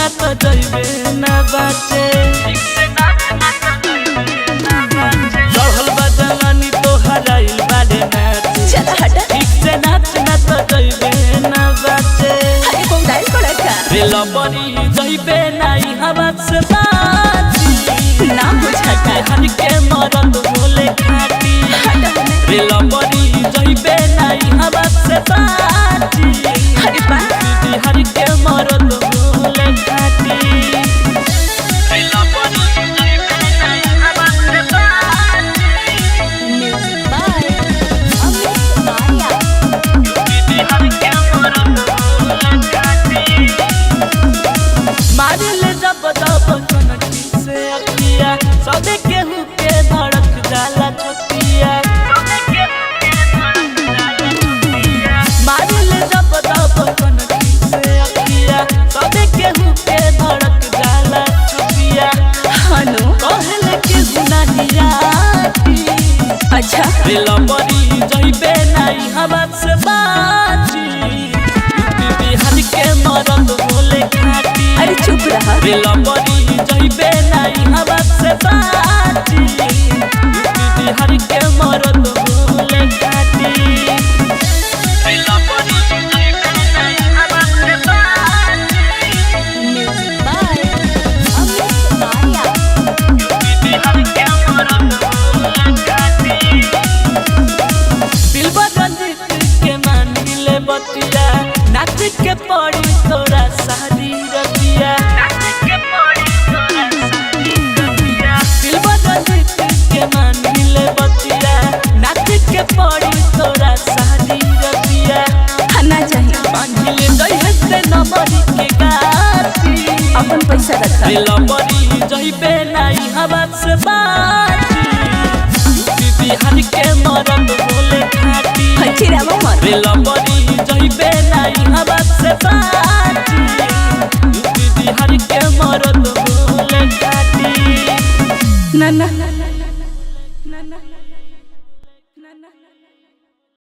ना तो जइबे ना बाचे रहल बदलानी तो हराइल बारे नाच चला हटा ठीक से नाच ना तो जइबे ना बाचे अरे कौन डांस पड़ा का रेल बड़ी जइबे नाई हवा से बाची ना बुझाता हर के मरद बोले खाटी हटा रेल बड़ी जइबे नाई हवा से बाची अरे बा हर के मरद बोले खाटी रेल बड़ी जइबे नाई हवा से बाची म्यूजिक बाय अमित मारिया हर के मरद बोले खाटी मारिल जब जब कनकी से अखिया सबे केहू के धड़क जाला छतिया मारिल जब जब कनकी से अखिया सबे केहू के धड़क जाला छतिया हनु कहल के गुनाहिया अच्छा रेल बड़ी जइबे नाई हवा से बाची बिहार के मरद बोले खाटी अरे चुप रहा रेल बड़ी जइबे नाई हवा से बाची बिहार के मरद बोले खाटी रेल बड़ी जइबे नाई हवा से बाची म्यूजिक बाय अमित मारिया बिहार के मरद बोले खाटी बिलबा रंजित के मानिले बतिया नाच के पड़ी तोरा शादी रतिया बिलबा रंजित के मानिले बतिया नाच के पड़ी तोरा शादी रतिया हना चाहिए मानिले दहिते नंबर के गाती अपन पैसा रखा रेल बड़ी जइबे नाई हवा से बाची बिहार के मरद बोले खाटी चिरावा मत रेल बड़ी जइबे